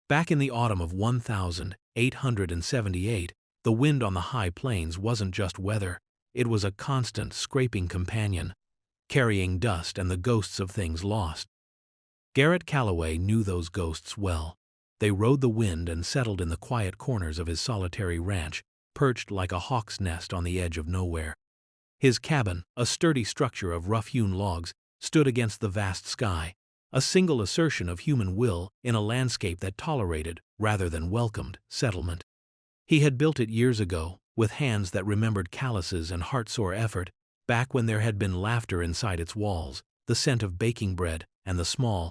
Back in the autumn of 1878, the wind on the high plains wasn't just weather, it was a constant, scraping companion, carrying dust and the ghosts of things lost. Garrett Calloway knew those ghosts well. They rode the wind and settled in the quiet corners of his solitary ranch, perched like a hawk's nest on the edge of nowhere. His cabin, a sturdy structure of rough-hewn logs, stood against the vast sky, a single assertion of human will in a landscape that tolerated, rather than welcomed, settlement. He had built it years ago, with hands that remembered calluses and heart-sore effort, back when there had been laughter inside its walls, the scent of baking bread, and the small,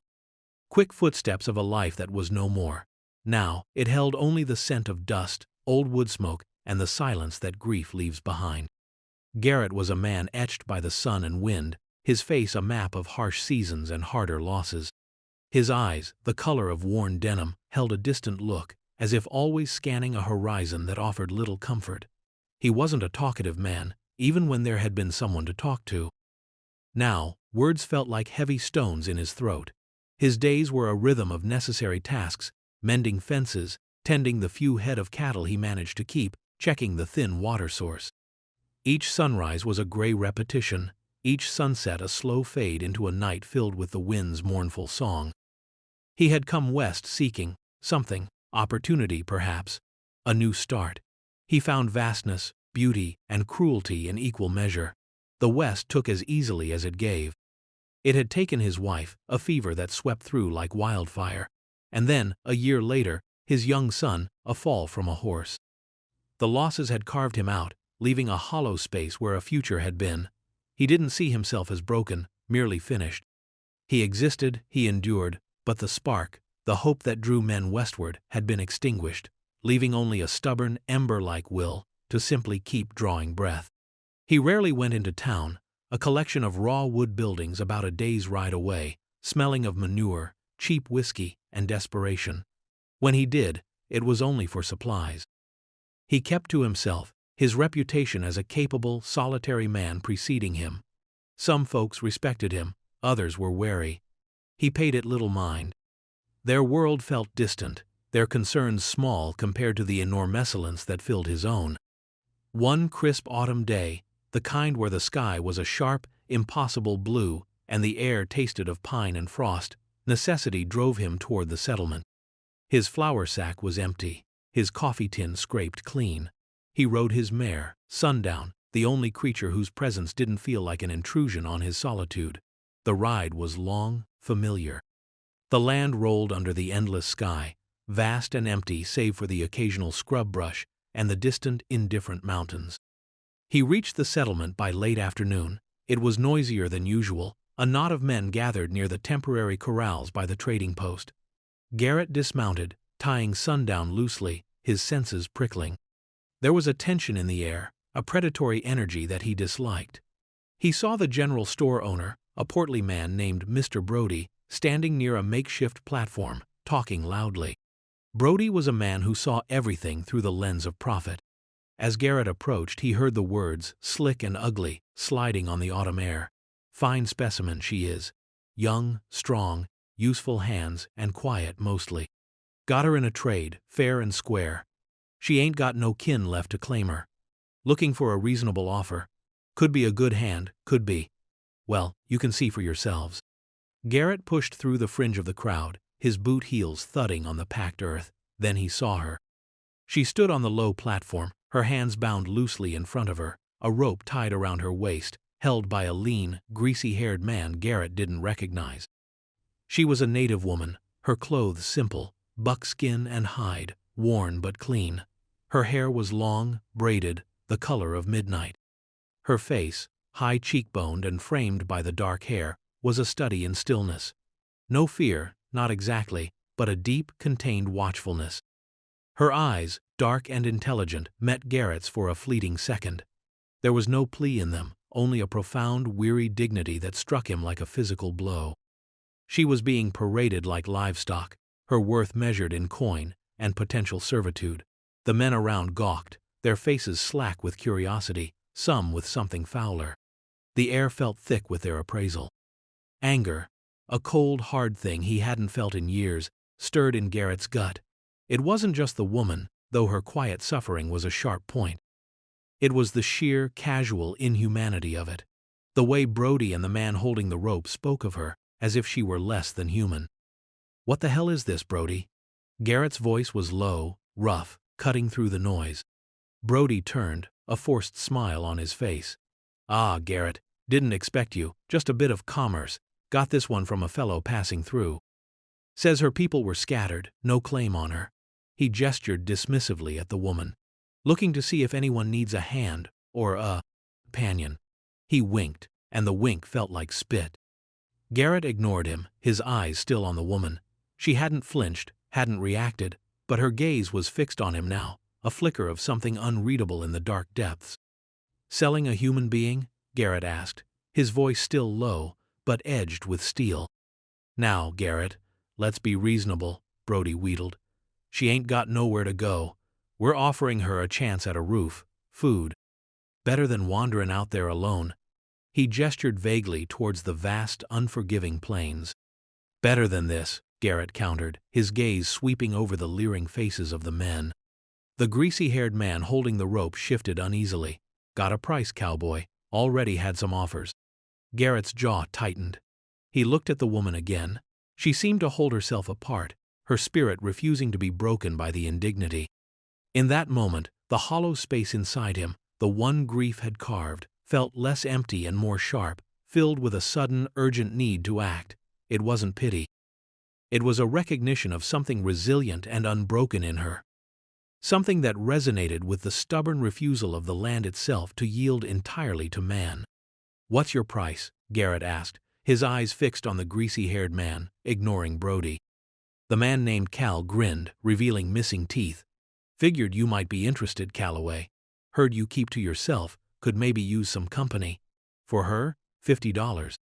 quick footsteps of a life that was no more. Now, it held only the scent of dust, old wood smoke, and the silence that grief leaves behind. Garrett was a man etched by the sun and wind, his face a map of harsh seasons and harder losses. His eyes, the color of worn denim, held a distant look, as if always scanning a horizon that offered little comfort. He wasn't a talkative man, even when there had been someone to talk to. Now, words felt like heavy stones in his throat. His days were a rhythm of necessary tasks, mending fences, tending the few head of cattle he managed to keep, checking the thin water source. Each sunrise was a gray repetition, each sunset a slow fade into a night filled with the wind's mournful song. He had come west seeking something, opportunity perhaps, a new start. He found vastness, beauty, and cruelty in equal measure. The West took as easily as it gave. It had taken his wife, a fever that swept through like wildfire, and then, a year later, his young son, a fall from a horse. The losses had carved him out, leaving a hollow space where a future had been. He didn't see himself as broken, merely finished. He existed, he endured, but the spark, the hope that drew men westward, had been extinguished, leaving only a stubborn, ember-like will to simply keep drawing breath. He rarely went into town, a collection of raw wood buildings about a day's ride away, smelling of manure, cheap whiskey, and desperation. When he did, it was only for supplies. He kept to himself, his reputation as a capable, solitary man preceding him. Some folks respected him, others were wary. He paid it little mind. Their world felt distant, their concerns small compared to the enormous that filled his own. One crisp autumn day, the kind where the sky was a sharp, impossible blue, and the air tasted of pine and frost, necessity drove him toward the settlement. His flour sack was empty, his coffee tin scraped clean. He rode his mare, Sundown, the only creature whose presence didn't feel like an intrusion on his solitude. The ride was long, familiar. The land rolled under the endless sky, vast and empty save for the occasional scrub brush and the distant, indifferent mountains. He reached the settlement by late afternoon. It was noisier than usual, a knot of men gathered near the temporary corrals by the trading post. Garrett dismounted, tying Sundown loosely, his senses prickling. There was a tension in the air, a predatory energy that he disliked. He saw the general store owner, a portly man named Mr. Brody, standing near a makeshift platform, talking loudly. Brody was a man who saw everything through the lens of profit. As Garrett approached, he heard the words, slick and ugly, sliding on the autumn air. Fine specimen she is. Young, strong, useful hands, and quiet mostly. Got her in a trade, fair and square. She ain't got no kin left to claim her. Looking for a reasonable offer. Could be a good hand, could be. Well, you can see for yourselves. Garrett pushed through the fringe of the crowd, his boot heels thudding on the packed earth. Then he saw her. She stood on the low platform, her hands bound loosely in front of her, a rope tied around her waist, held by a lean, greasy-haired man Garrett didn't recognize. She was a native woman, her clothes simple, buckskin and hide, worn but clean. Her hair was long, braided, the color of midnight. Her face, high cheekboned and framed by the dark hair, was a study in stillness. No fear, not exactly, but a deep, contained watchfulness. Her eyes, dark and intelligent, met Garrett's for a fleeting second. There was no plea in them, only a profound, weary dignity that struck him like a physical blow. She was being paraded like livestock, her worth measured in coin and potential servitude. The men around gawked, their faces slack with curiosity, some with something fouler. The air felt thick with their appraisal. Anger, a cold, hard thing he hadn't felt in years, stirred in Garrett's gut, It wasn't just the woman, though her quiet suffering was a sharp point. It was the sheer, casual inhumanity of it. The way Brody and the man holding the rope spoke of her, as if she were less than human. "What the hell is this, Brody?" Garrett's voice was low, rough, cutting through the noise. Brody turned, a forced smile on his face. "Ah, Garrett, didn't expect you, just a bit of commerce. Got this one from a fellow passing through. Says her people were scattered, no claim on her." He gestured dismissively at the woman. "Looking to see if anyone needs a hand, or a companion." He winked, and the wink felt like spit. Garrett ignored him, his eyes still on the woman. She hadn't flinched, hadn't reacted, but her gaze was fixed on him now, a flicker of something unreadable in the dark depths. "Selling a human being?" Garrett asked, his voice still low, but edged with steel. "Now, Garrett, let's be reasonable," Brody wheedled. "She ain't got nowhere to go. We're offering her a chance at a roof, food. Better than wandering out there alone." He gestured vaguely towards the vast, unforgiving plains. "Better than this," Garrett countered, his gaze sweeping over the leering faces of the men. The greasy-haired man holding the rope shifted uneasily. "Got a price, cowboy. Already had some offers." Garrett's jaw tightened. He looked at the woman again. She seemed to hold herself apart, her spirit refusing to be broken by the indignity. In that moment, the hollow space inside him, the one grief had carved, felt less empty and more sharp, filled with a sudden, urgent need to act. It wasn't pity. It was a recognition of something resilient and unbroken in her. Something that resonated with the stubborn refusal of the land itself to yield entirely to man. "What's your price?" Garrett asked, his eyes fixed on the greasy-haired man, ignoring Brody. The man named Cal grinned, revealing missing teeth. "Figured you might be interested, Calloway. Heard you keep to yourself, could maybe use some company." For her, $50.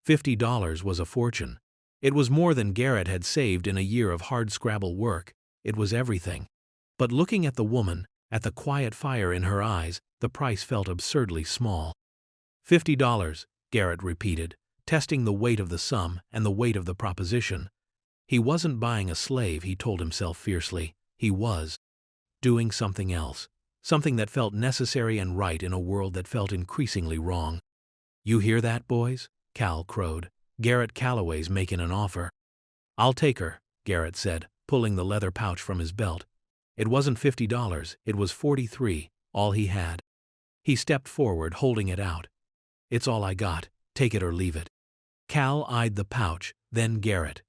$50 was a fortune. It was more than Garrett had saved in a year of hard-scrabble work. It was everything. But looking at the woman, at the quiet fire in her eyes, the price felt absurdly small. $50, Garrett repeated, testing the weight of the sum and the weight of the proposition. He wasn't buying a slave, he told himself fiercely. He was doing something else, something that felt necessary and right in a world that felt increasingly wrong. "You hear that, boys?" Cal crowed. "Garrett Calloway's making an offer." "I'll take her," Garrett said, pulling the leather pouch from his belt. It wasn't $50, it was $43, all he had. He stepped forward, holding it out. "It's all I got, take it or leave it." Cal eyed the pouch, then Garrett.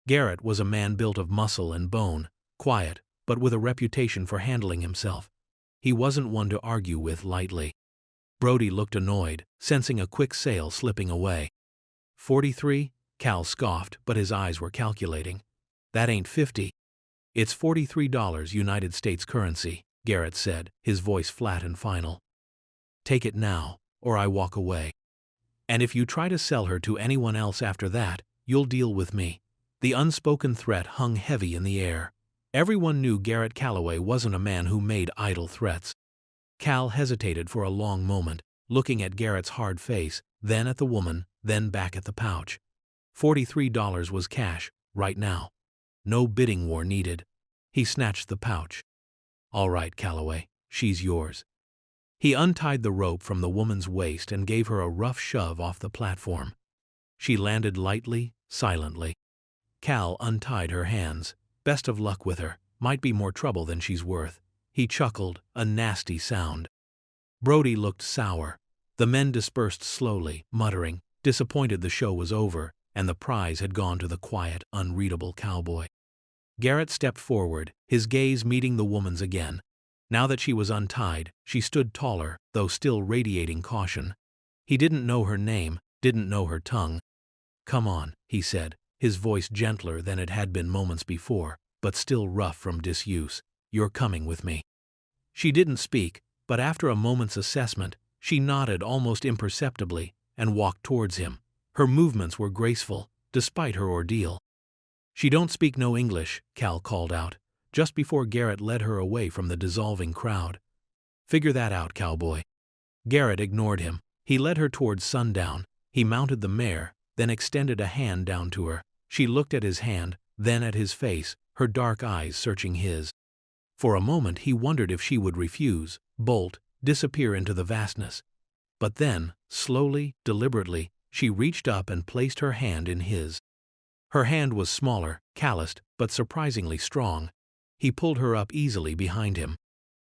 Garrett was a man built of muscle and bone, quiet, but with a reputation for handling himself. He wasn't one to argue with lightly. Brody looked annoyed, sensing a quick sale slipping away. "43? Cal scoffed, but his eyes were calculating. "That ain't 50. "It's $43 United States currency," Garrett said, his voice flat and final. "Take it now, or I walk away. And if you try to sell her to anyone else after that, you'll deal with me." The unspoken threat hung heavy in the air. Everyone knew Garrett Calloway wasn't a man who made idle threats. Cal hesitated for a long moment, looking at Garrett's hard face, then at the woman, then back at the pouch. $43 was cash, right now. No bidding war needed. He snatched the pouch. "All right, Calloway, she's yours." He untied the rope from the woman's waist and gave her a rough shove off the platform. She landed lightly, silently. Cal untied her hands. "Best of luck with her. Might be more trouble than she's worth." He chuckled, a nasty sound. Brody looked sour. The men dispersed slowly, muttering, disappointed the show was over, and the prize had gone to the quiet, unreadable cowboy. Garrett stepped forward, his gaze meeting the woman's again. Now that she was untied, she stood taller, though still radiating caution. He didn't know her name, didn't know her tongue. "Come on," he said, his voice gentler than it had been moments before, but still rough from disuse. "You're coming with me." She didn't speak, but after a moment's assessment, she nodded almost imperceptibly and walked towards him. Her movements were graceful, despite her ordeal. "She don't speak no English," Cal called out, just before Garrett led her away from the dissolving crowd. "Figure that out, cowboy." Garrett ignored him. He led her towards sundown. He mounted the mare, then extended a hand down to her. She looked at his hand, then at his face, her dark eyes searching his. For a moment he wondered if she would refuse, bolt, disappear into the vastness. But then, slowly, deliberately, she reached up and placed her hand in his. Her hand was smaller, calloused, but surprisingly strong. He pulled her up easily behind him.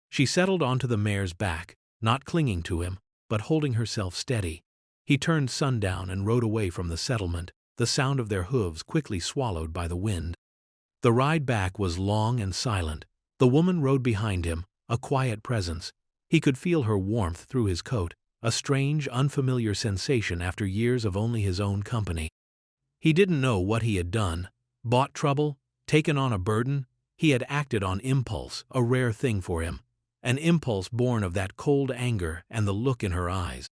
She settled onto the mare's back, not clinging to him, but holding herself steady. He turned sundown and rode away from the settlement, the sound of their hooves quickly swallowed by the wind. The ride back was long and silent. The woman rode behind him, a quiet presence. He could feel her warmth through his coat, a strange, unfamiliar sensation after years of only his own company. He didn't know what he had done. Bought trouble? Taken on a burden? He had acted on impulse, a rare thing for him. An impulse born of that cold anger and the look in her eyes.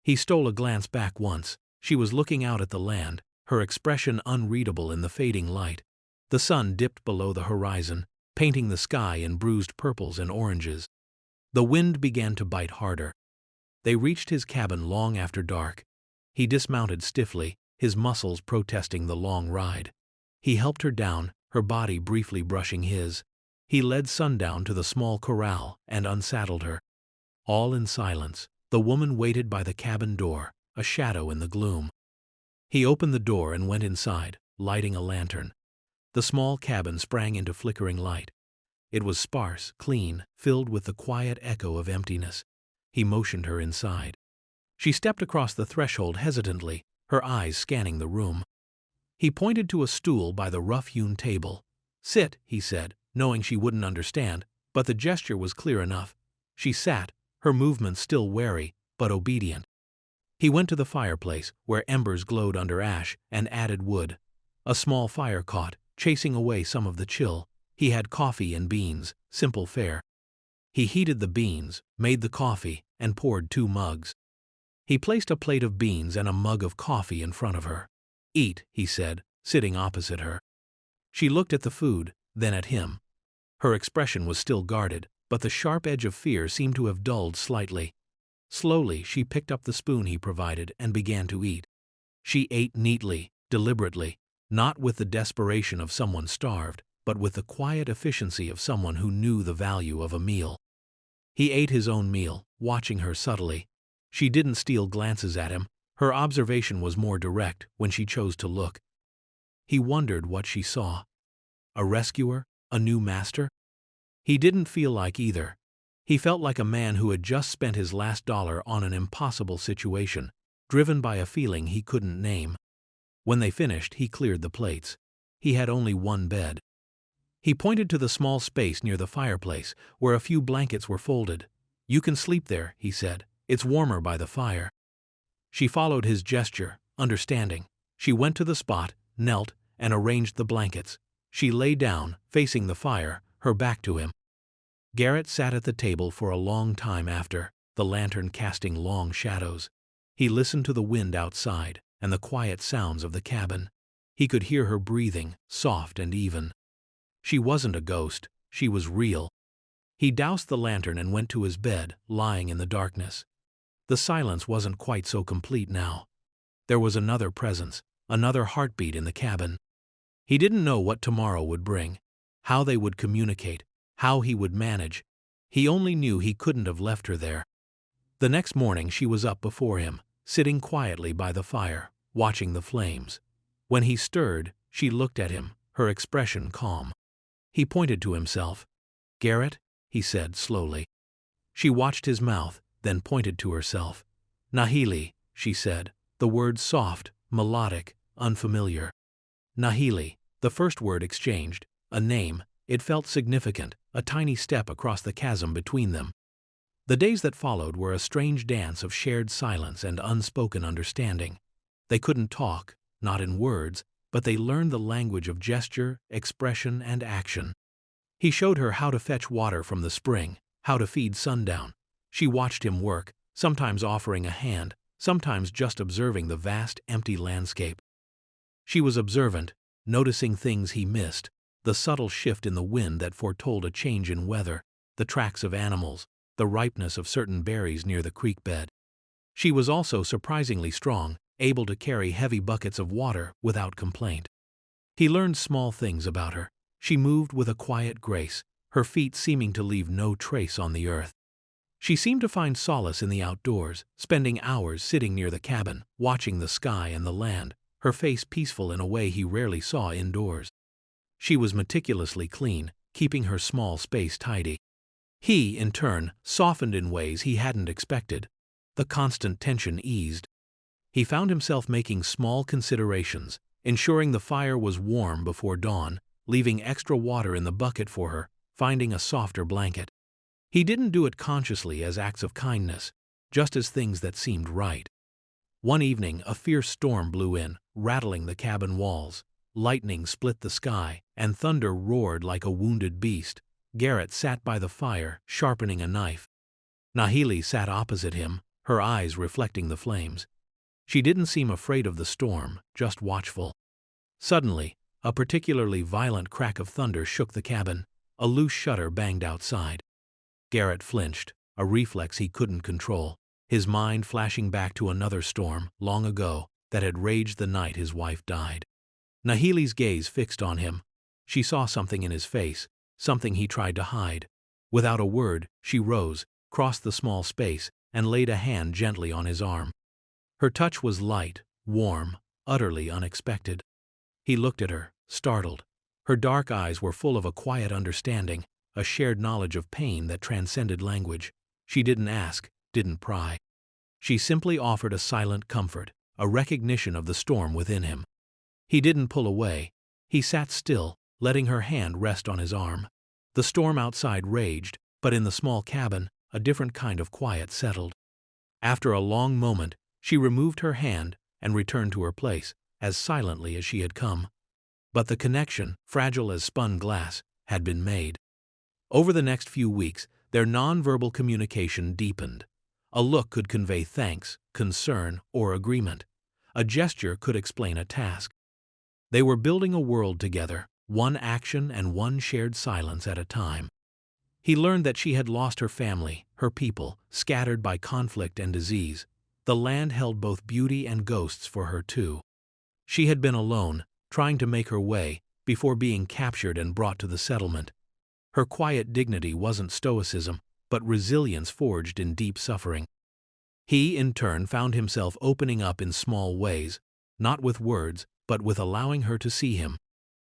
He stole a glance back once. She was looking out at the land, her expression unreadable in the fading light. The sun dipped below the horizon, painting the sky in bruised purples and oranges. The wind began to bite harder. They reached his cabin long after dark. He dismounted stiffly, his muscles protesting the long ride. He helped her down, her body briefly brushing his. He led Sundown to the small corral and unsaddled her. All in silence, the woman waited by the cabin door, a shadow in the gloom. He opened the door and went inside, lighting a lantern. The small cabin sprang into flickering light. It was sparse, clean, filled with the quiet echo of emptiness. He motioned her inside. She stepped across the threshold hesitantly, her eyes scanning the room. He pointed to a stool by the rough-hewn table. "Sit," he said, knowing she wouldn't understand, but the gesture was clear enough. She sat, her movements still wary, but obedient. He went to the fireplace, where embers glowed under ash, and added wood. A small fire caught, chasing away some of the chill. He had coffee and beans, simple fare. He heated the beans, made the coffee, and poured 2 mugs. He placed a plate of beans and a mug of coffee in front of her. "Eat," he said, sitting opposite her. She looked at the food, then at him. Her expression was still guarded, but the sharp edge of fear seemed to have dulled slightly. Slowly, she picked up the spoon he provided and began to eat. She ate neatly, deliberately, not with the desperation of someone starved, but with the quiet efficiency of someone who knew the value of a meal. He ate his own meal, watching her subtly. She didn't steal glances at him. Her observation was more direct when she chose to look. He wondered what she saw. A rescuer? A new master? He didn't feel like either. He felt like a man who had just spent his last dollar on an impossible situation, driven by a feeling he couldn't name. When they finished, he cleared the plates. He had only one bed. He pointed to the small space near the fireplace, where a few blankets were folded. "You can sleep there," he said. "It's warmer by the fire." She followed his gesture, understanding. She went to the spot, knelt, and arranged the blankets. She lay down, facing the fire, her back to him. Garrett sat at the table for a long time after, the lantern casting long shadows. He listened to the wind outside and the quiet sounds of the cabin. He could hear her breathing, soft and even. She wasn't a ghost, she was real. He doused the lantern and went to his bed, lying in the darkness. The silence wasn't quite so complete now. There was another presence, another heartbeat in the cabin. He didn't know what tomorrow would bring, how they would communicate, how he would manage. He only knew he couldn't have left her there. The next morning she was up before him, sitting quietly by the fire, watching the flames. When he stirred, she looked at him, her expression calm. He pointed to himself. "Garrett," he said slowly. She watched his mouth, then pointed to herself. "Nahili," she said, the words soft, melodic, unfamiliar. Nahili, the first word exchanged, a name. It felt significant, a tiny step across the chasm between them. The days that followed were a strange dance of shared silence and unspoken understanding. They couldn't talk, not in words, but they learned the language of gesture, expression, and action. He showed her how to fetch water from the spring, how to feed Sundown. She watched him work, sometimes offering a hand, sometimes just observing the vast, empty landscape. She was observant, noticing things he missed, the subtle shift in the wind that foretold a change in weather, the tracks of animals, the ripeness of certain berries near the creek bed. She was also surprisingly strong, able to carry heavy buckets of water without complaint. He learned small things about her. She moved with a quiet grace, her feet seeming to leave no trace on the earth. She seemed to find solace in the outdoors, spending hours sitting near the cabin, watching the sky and the land, her face peaceful in a way he rarely saw indoors. She was meticulously clean, keeping her small space tidy. He, in turn, softened in ways he hadn't expected. The constant tension eased. He found himself making small considerations, ensuring the fire was warm before dawn, leaving extra water in the bucket for her, finding a softer blanket. He didn't do it consciously as acts of kindness, just as things that seemed right. One evening, a fierce storm blew in, rattling the cabin walls. Lightning split the sky, and thunder roared like a wounded beast. Garrett sat by the fire, sharpening a knife. Nahili sat opposite him, her eyes reflecting the flames. She didn't seem afraid of the storm, just watchful. Suddenly, a particularly violent crack of thunder shook the cabin. A loose shutter banged outside. Garrett flinched, a reflex he couldn't control, his mind flashing back to another storm, long ago, that had raged the night his wife died. Nahili's gaze fixed on him. She saw something in his face, something he tried to hide. Without a word, she rose, crossed the small space, and laid a hand gently on his arm. Her touch was light, warm, utterly unexpected. He looked at her, startled. Her dark eyes were full of a quiet understanding, a shared knowledge of pain that transcended language. She didn't ask, didn't pry. She simply offered a silent comfort, a recognition of the storm within him. He didn't pull away. He sat still, letting her hand rest on his arm. The storm outside raged, but in the small cabin, a different kind of quiet settled. After a long moment, she removed her hand and returned to her place, as silently as she had come. But the connection, fragile as spun glass, had been made. Over the next few weeks, their nonverbal communication deepened. A look could convey thanks, concern, or agreement. A gesture could explain a task. They were building a world together, one action and one shared silence at a time. He learned that she had lost her family, her people, scattered by conflict and disease. The land held both beauty and ghosts for her too. She had been alone, trying to make her way, before being captured and brought to the settlement. Her quiet dignity wasn't stoicism, but resilience forged in deep suffering. He, in turn, found himself opening up in small ways, not with words, but with allowing her to see him.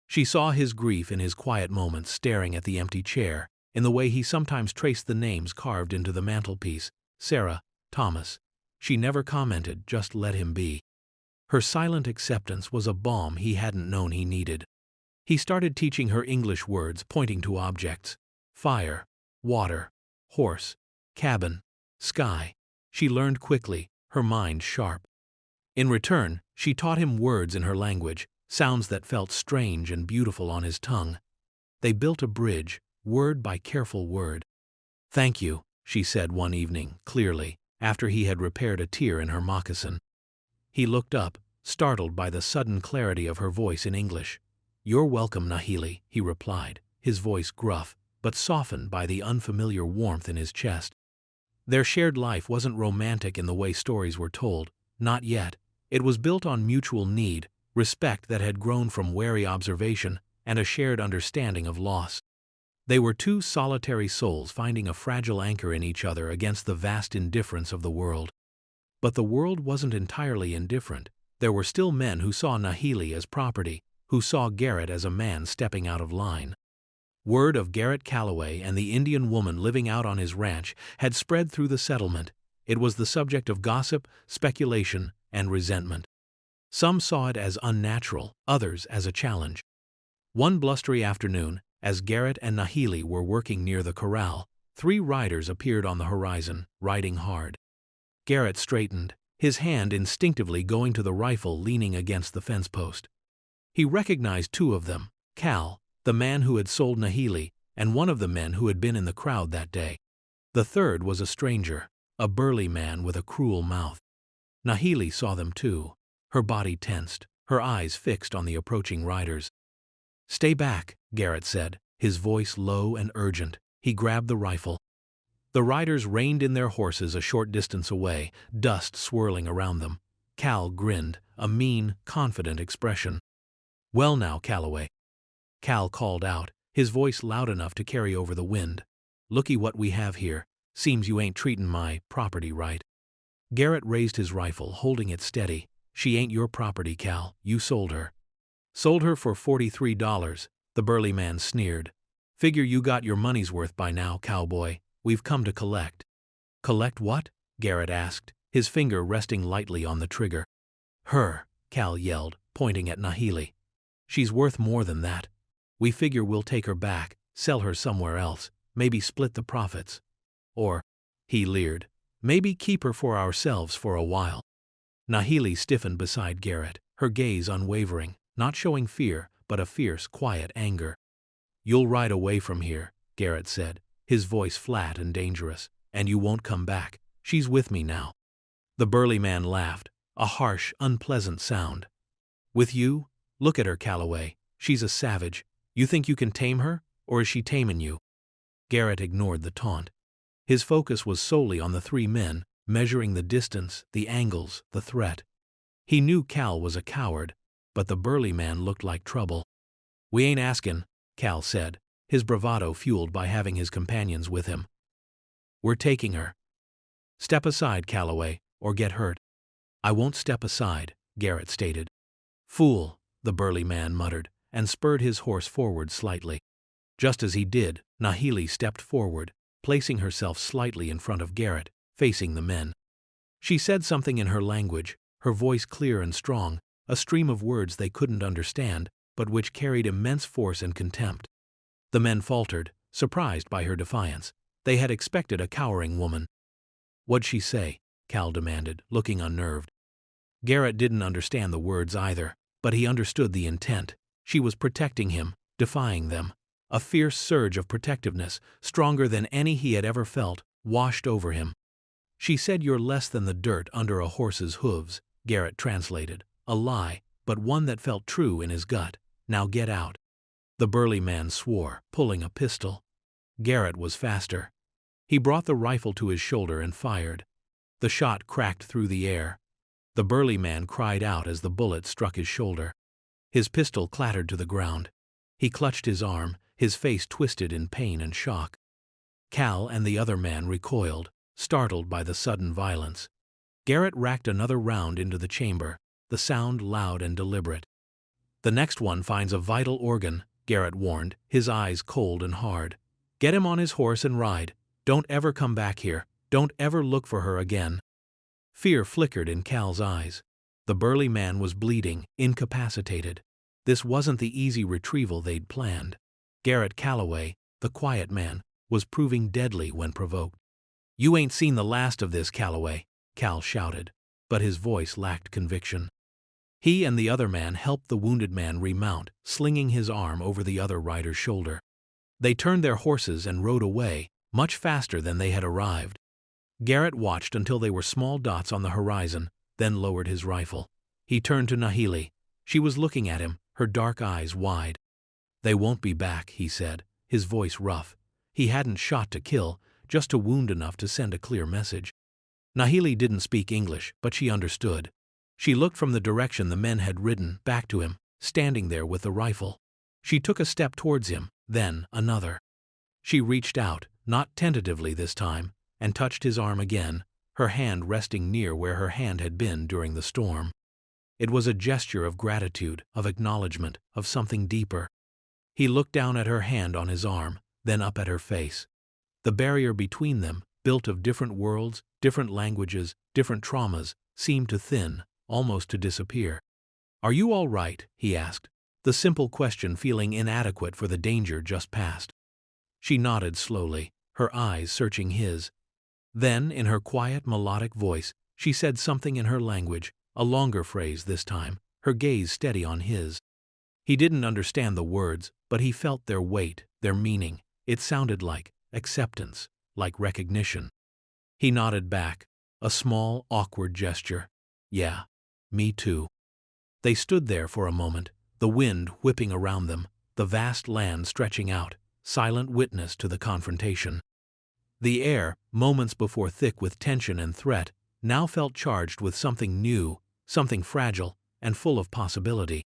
She saw his grief in his quiet moments staring at the empty chair, in the way he sometimes traced the names carved into the mantelpiece, Sarah, Thomas. She never commented, just let him be. Her silent acceptance was a balm he hadn't known he needed. He started teaching her English words, pointing to objects. Fire, water, horse, cabin, sky. She learned quickly, her mind sharp. In return, she taught him words in her language, sounds that felt strange and beautiful on his tongue. They built a bridge, word by careful word. "Thank you," she said one evening, clearly, after he had repaired a tear in her moccasin. He looked up, startled by the sudden clarity of her voice in English. "You're welcome, Nahili," he replied, his voice gruff, but softened by the unfamiliar warmth in his chest. Their shared life wasn't romantic in the way stories were told, not yet. It was built on mutual need, respect that had grown from wary observation, and a shared understanding of loss. They were two solitary souls finding a fragile anchor in each other against the vast indifference of the world. But the world wasn't entirely indifferent. There were still men who saw Nahili as property, who saw Garrett as a man stepping out of line. Word of Garrett Calloway and the Indian woman living out on his ranch had spread through the settlement. It was the subject of gossip, speculation, and resentment. Some saw it as unnatural, others as a challenge. One blustery afternoon, as Garrett and Nahili were working near the corral, 3 riders appeared on the horizon, riding hard. Garrett straightened, his hand instinctively going to the rifle leaning against the fence post. He recognized 2 of them, Cal, the man who had sold Nahili, and one of the men who had been in the crowd that day. The third was a stranger, a burly man with a cruel mouth. Nahili saw them too, her body tensed, her eyes fixed on the approaching riders. "Stay back," Garrett said, his voice low and urgent. He grabbed the rifle. The riders reined in their horses a short distance away, dust swirling around them. Cal grinned, a mean, confident expression. "Well now, Calloway." Cal called out, his voice loud enough to carry over the wind. "Looky what we have here. Seems you ain't treatin' my property right." Garrett raised his rifle, holding it steady. "She ain't your property, Cal. You sold her." "Sold her for $43, the burly man sneered. "Figure you got your money's worth by now, cowboy. We've come to collect." "Collect what?" Garrett asked, his finger resting lightly on the trigger. "Her," Cal yelled, pointing at Nahili. "She's worth more than that. We figure we'll take her back, sell her somewhere else, maybe split the profits. Or," he leered, "maybe keep her for ourselves for a while." Nahili stiffened beside Garrett, her gaze unwavering, not showing fear, but a fierce, quiet anger. "You'll ride away from here," Garrett said, his voice flat and dangerous, "and you won't come back. She's with me now." The burly man laughed, a harsh, unpleasant sound. "With you? Look at her, Calloway. She's a savage. You think you can tame her, or is she tamin' you?" Garrett ignored the taunt. His focus was solely on the three men, measuring the distance, the angles, the threat. He knew Cal was a coward, but the burly man looked like trouble. "We ain't askin'," Cal said, his bravado fueled by having his companions with him. "We're taking her. Step aside, Calloway, or get hurt." "I won't step aside," Garrett stated. "Fool," the burly man muttered, and spurred his horse forward slightly. Just as he did, Nahili stepped forward, placing herself slightly in front of Garrett, facing the men. She said something in her language, her voice clear and strong, a stream of words they couldn't understand, but which carried immense force and contempt. The men faltered, surprised by her defiance. They had expected a cowering woman. "What'd she say?" Cal demanded, looking unnerved. Garrett didn't understand the words either, but he understood the intent. She was protecting him, defying them. A fierce surge of protectiveness, stronger than any he had ever felt, washed over him. "She said you're less than the dirt under a horse's hooves," Garrett translated. A lie, but one that felt true in his gut. "Now get out." The burly man swore, pulling a pistol. Garrett was faster. He brought the rifle to his shoulder and fired. The shot cracked through the air. The burly man cried out as the bullet struck his shoulder. His pistol clattered to the ground. He clutched his arm, his face twisted in pain and shock. Cal and the other man recoiled, startled by the sudden violence. Garrett racked another round into the chamber, the sound loud and deliberate. "The next one finds a vital organ," Garrett warned, his eyes cold and hard. "Get him on his horse and ride. Don't ever come back here. Don't ever look for her again." Fear flickered in Cal's eyes. The burly man was bleeding, incapacitated. This wasn't the easy retrieval they'd planned. Garrett Calloway, the quiet man, was proving deadly when provoked. "You ain't seen the last of this, Calloway," Cal shouted, but his voice lacked conviction. He and the other man helped the wounded man remount, slinging his arm over the other rider's shoulder. They turned their horses and rode away, much faster than they had arrived. Garrett watched until they were small dots on the horizon, then lowered his rifle. He turned to Nahili. She was looking at him, her dark eyes wide. "They won't be back," he said, his voice rough. He hadn't shot to kill, just to wound enough to send a clear message. Nahili didn't speak English, but she understood. She looked from the direction the men had ridden, back to him, standing there with the rifle. She took a step towards him, then another. She reached out, not tentatively this time, and touched his arm again, her hand resting near where her hand had been during the storm. It was a gesture of gratitude, of acknowledgement, of something deeper. He looked down at her hand on his arm, then up at her face. The barrier between them, built of different worlds, different languages, different traumas, seemed to thin, almost to disappear. "Are you all right?" he asked, the simple question feeling inadequate for the danger just past. She nodded slowly, her eyes searching his. Then, in her quiet, melodic voice, she said something in her language, a longer phrase this time, her gaze steady on his. He didn't understand the words, but he felt their weight, their meaning. It sounded like acceptance, like recognition. He nodded back, a small, awkward gesture. "Yeah, me too." They stood there for a moment, the wind whipping around them, the vast land stretching out, silent witness to the confrontation. The air, moments before thick with tension and threat, now felt charged with something new, something fragile, and full of possibility.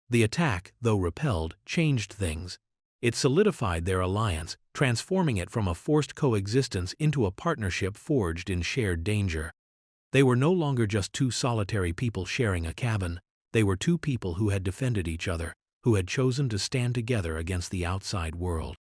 The attack, though repelled, changed things. It solidified their alliance, transforming it from a forced coexistence into a partnership forged in shared danger. They were no longer just two solitary people sharing a cabin. They were two people who had defended each other, who had chosen to stand together against the outside world.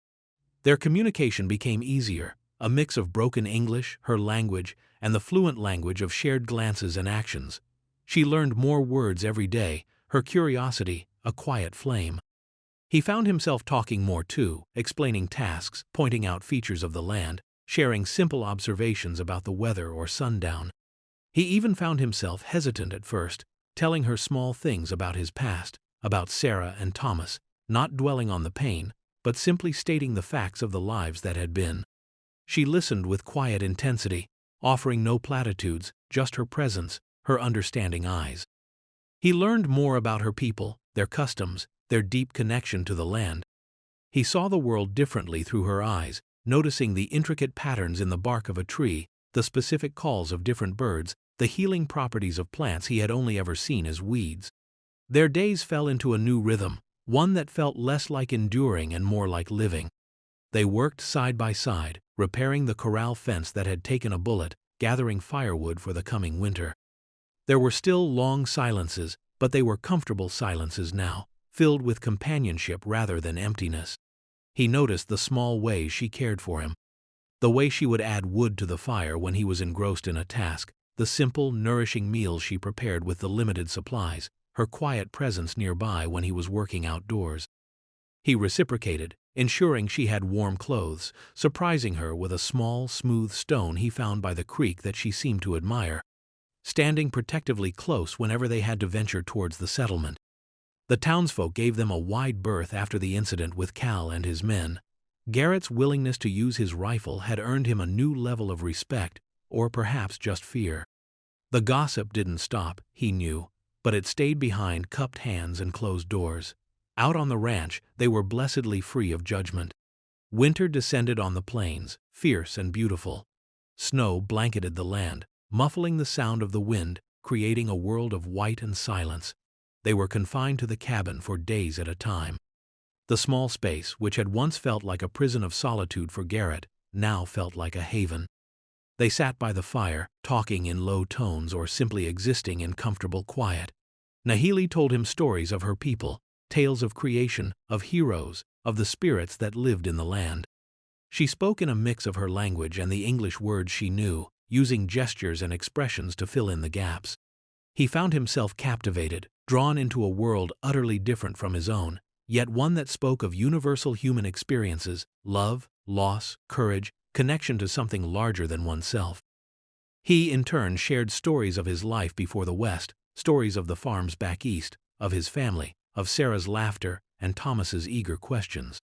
Their communication became easier, a mix of broken English, her language, and the fluent language of shared glances and actions. She learned more words every day, her curiosity, a quiet flame. He found himself talking more too, explaining tasks, pointing out features of the land, sharing simple observations about the weather or sundown. He even found himself hesitant at first, telling her small things about his past, about Sarah and Thomas, not dwelling on the pain, but simply stating the facts of the lives that had been. She listened with quiet intensity, offering no platitudes, just her presence, her understanding eyes. He learned more about her people, their customs, their deep connection to the land. He saw the world differently through her eyes, noticing the intricate patterns in the bark of a tree, the specific calls of different birds, the healing properties of plants he had only ever seen as weeds. Their days fell into a new rhythm, one that felt less like enduring and more like living. They worked side by side, repairing the corral fence that had taken a bullet, gathering firewood for the coming winter. There were still long silences, but they were comfortable silences now, filled with companionship rather than emptiness. He noticed the small ways she cared for him. The way she would add wood to the fire when he was engrossed in a task, the simple, nourishing meals she prepared with the limited supplies, her quiet presence nearby when he was working outdoors. He reciprocated, ensuring she had warm clothes, surprising her with a small, smooth stone he found by the creek that she seemed to admire, standing protectively close whenever they had to venture towards the settlement. The townsfolk gave them a wide berth after the incident with Cal and his men. Garrett's willingness to use his rifle had earned him a new level of respect, or perhaps just fear. The gossip didn't stop, he knew, but it stayed behind cupped hands and closed doors. Out on the ranch, they were blessedly free of judgment. Winter descended on the plains, fierce and beautiful. Snow blanketed the land, muffling the sound of the wind, creating a world of white and silence. They were confined to the cabin for days at a time. The small space, which had once felt like a prison of solitude for Garrett, now felt like a haven. They sat by the fire, talking in low tones or simply existing in comfortable quiet. Nahili told him stories of her people, tales of creation, of heroes, of the spirits that lived in the land. She spoke in a mix of her language and the English words she knew, using gestures and expressions to fill in the gaps. He found himself captivated, drawn into a world utterly different from his own, yet one that spoke of universal human experiences, love, loss, courage, connection to something larger than oneself. He, in turn, shared stories of his life before the West, stories of the farms back east, of his family, of Sarah's laughter, and Thomas's eager questions.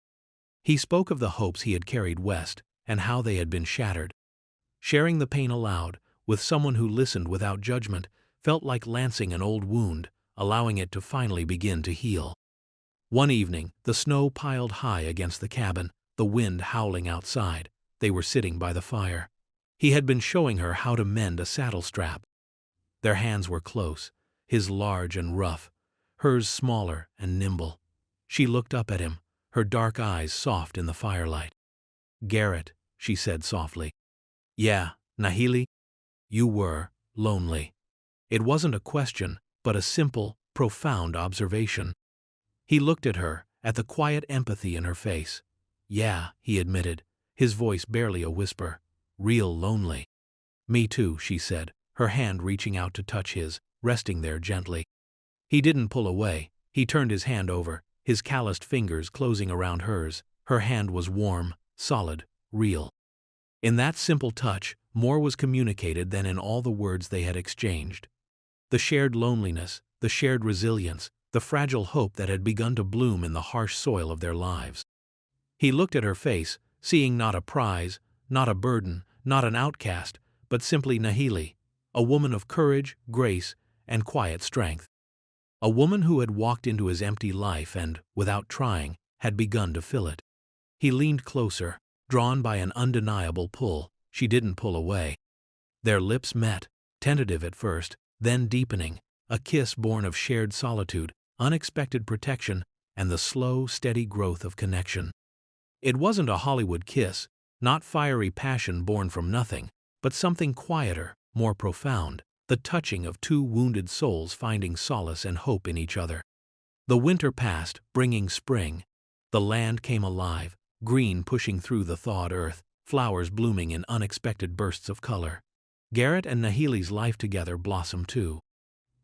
He spoke of the hopes he had carried west, and how they had been shattered. Sharing the pain aloud, with someone who listened without judgment, felt like lancing an old wound, allowing it to finally begin to heal. One evening, the snow piled high against the cabin, the wind howling outside. They were sitting by the fire. He had been showing her how to mend a saddle strap. Their hands were close, his large and rough, hers smaller and nimble. She looked up at him, her dark eyes soft in the firelight. "Garrett," she said softly. "Yeah, Nahili, you were lonely." It wasn't a question, but a simple, profound observation. He looked at her, at the quiet empathy in her face. "Yeah," he admitted, his voice barely a whisper. "Real lonely." "Me too," she said, her hand reaching out to touch his, resting there gently. He didn't pull away. He turned his hand over, his calloused fingers closing around hers. Her hand was warm, solid, real. In that simple touch, more was communicated than in all the words they had exchanged. The shared loneliness, the shared resilience, the fragile hope that had begun to bloom in the harsh soil of their lives. He looked at her face, seeing not a prize, not a burden, not an outcast, but simply Nahili, a woman of courage, grace, and quiet strength. A woman who had walked into his empty life and, without trying, had begun to fill it. He leaned closer, drawn by an undeniable pull. She didn't pull away. Their lips met, tentative at first, then deepening, a kiss born of shared solitude, unexpected protection, and the slow, steady growth of connection. It wasn't a Hollywood kiss, not fiery passion born from nothing, but something quieter, more profound, the touching of two wounded souls finding solace and hope in each other. The winter passed, bringing spring. The land came alive, green pushing through the thawed earth, flowers blooming in unexpected bursts of color. Garrett and Nahili's life together blossomed too.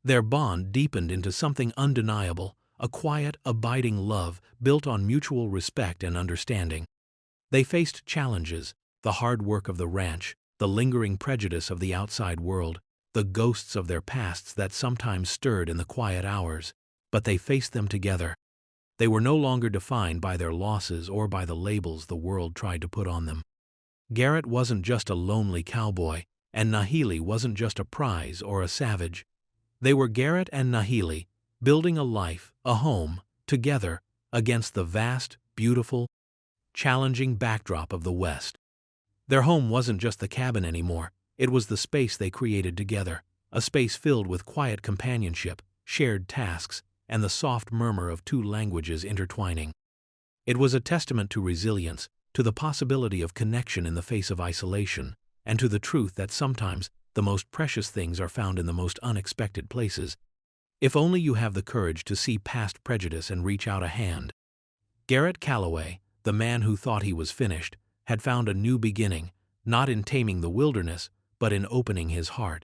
Their bond deepened into something undeniable, a quiet, abiding love built on mutual respect and understanding. They faced challenges, the hard work of the ranch, the lingering prejudice of the outside world, the ghosts of their pasts that sometimes stirred in the quiet hours, but they faced them together. They were no longer defined by their losses or by the labels the world tried to put on them. Garrett wasn't just a lonely cowboy, and Nahili wasn't just a prize or a savage. They were Garrett and Nahili, building a life, a home, together, against the vast, beautiful, challenging backdrop of the West. Their home wasn't just the cabin anymore, it was the space they created together, a space filled with quiet companionship, shared tasks, and the soft murmur of two languages intertwining. It was a testament to resilience, to the possibility of connection in the face of isolation, and to the truth that sometimes the most precious things are found in the most unexpected places. If only you have the courage to see past prejudice and reach out a hand. Garrett Calloway, the man who thought he was finished, had found a new beginning, not in taming the wilderness, but in opening his heart.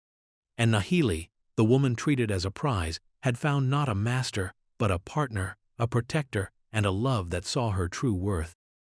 And Nahili, the woman treated as a prize, had found not a master, but a partner, a protector, and a love that saw her true worth.